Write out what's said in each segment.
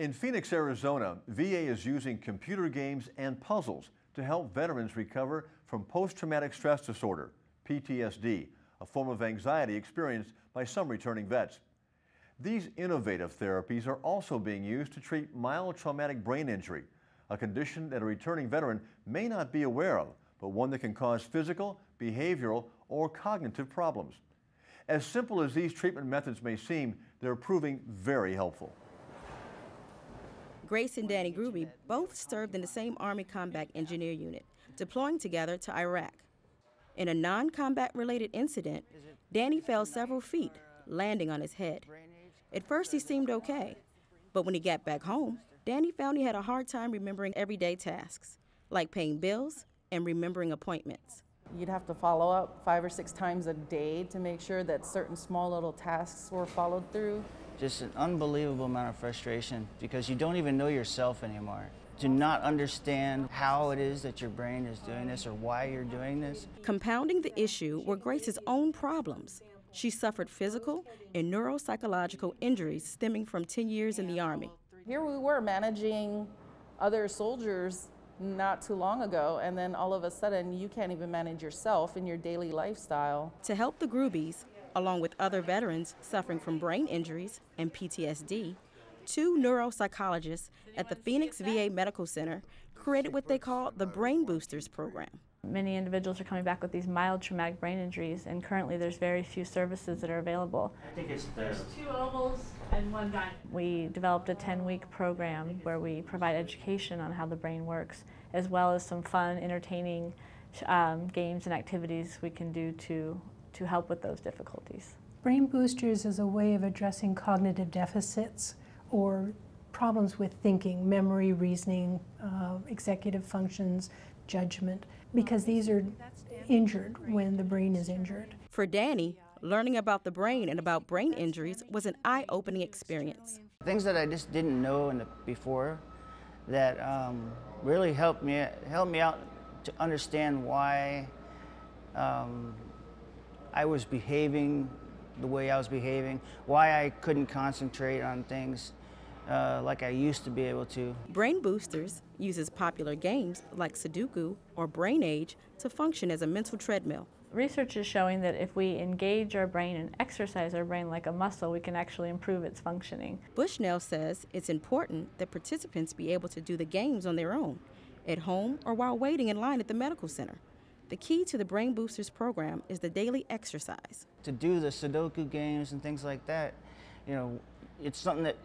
In Phoenix, Arizona, VA is using computer games and puzzles to help veterans recover from post-traumatic stress disorder, PTSD, a form of anxiety experienced by some returning vets. These innovative therapies are also being used to treat mild traumatic brain injury, a condition that a returning veteran may not be aware of, but one that can cause physical, behavioral, or cognitive problems. As simple as these treatment methods may seem, they're proving very helpful. Grace and Danny Gruby both served in the same Army Combat Engineer Unit, deploying together to Iraq. In a non-combat related incident, Danny fell several feet, landing on his head. At first he seemed okay, but when he got back home, Danny found he had a hard time remembering everyday tasks, like paying bills and remembering appointments. You'd have to follow up 5 or 6 times a day to make sure that certain small little tasks were followed through. Just an unbelievable amount of frustration because you don't even know yourself anymore. To not understand how it is that your brain is doing this or why you're doing this. Compounding the issue were Grace's own problems. She suffered physical and neuropsychological injuries stemming from 10 years in the Army. Here we were managing other soldiers not too long ago, and then all of a sudden you can't even manage yourself in your daily lifestyle. To help the Grubys, along with other veterans suffering from brain injuries and PTSD, 2 neuropsychologists at the Phoenix VA Medical Center created what they call the Brain Boosters program. Many individuals are coming back with these mild traumatic brain injuries, and currently there's very few services that are available. I think it's There's 2 ovals and 1 diamond. We developed a 10-week program where we provide education on how the brain works, as well as some fun, entertaining games and activities we can do to help with those difficulties. Brain Boosters is a way of addressing cognitive deficits or problems with thinking, memory, reasoning, executive functions, judgment, because these are injured when the brain is injured. For Danny, learning about the brain and about brain injuries was an eye-opening experience. Things that I just didn't know before that really helped me out to understand why I was behaving the way I was behaving, why I couldn't concentrate on things like I used to be able to. Brain Boosters uses popular games like Sudoku or Brain Age to function as a mental treadmill. Research is showing that if we engage our brain and exercise our brain like a muscle, we can actually improve its functioning. Bushnell says it's important that participants be able to do the games on their own, at home or while waiting in line at the medical center. The key to the Brain Boosters program is the daily exercise. To do the Sudoku games and things like that, you know, it's something that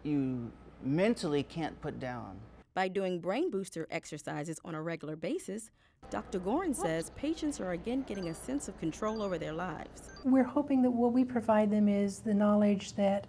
you mentally can't put down. By doing brain booster exercises on a regular basis, Dr. Gorin says patients are again getting a sense of control over their lives. We're hoping that what we provide them is the knowledge that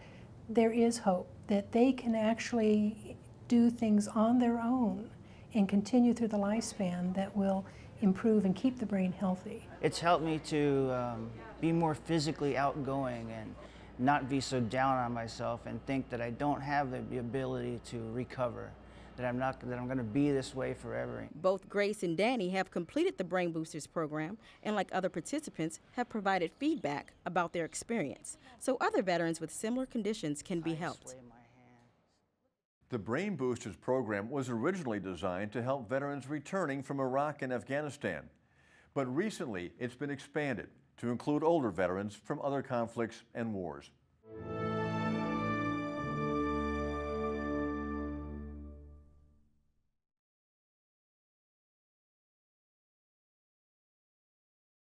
there is hope, that they can actually do things on their own and continue through the lifespan that will improve and keep the brain healthy. It's helped me to be more physically outgoing and not be so down on myself and think that I don't have the ability to recover, that I'm going to be this way forever. Both Grace and Danny have completed the Brain Boosters program and, like other participants, have provided feedback about their experience, so other veterans with similar conditions can be helped. The Brain Boosters program was originally designed to help veterans returning from Iraq and Afghanistan, but recently it's been expanded to include older veterans from other conflicts and wars.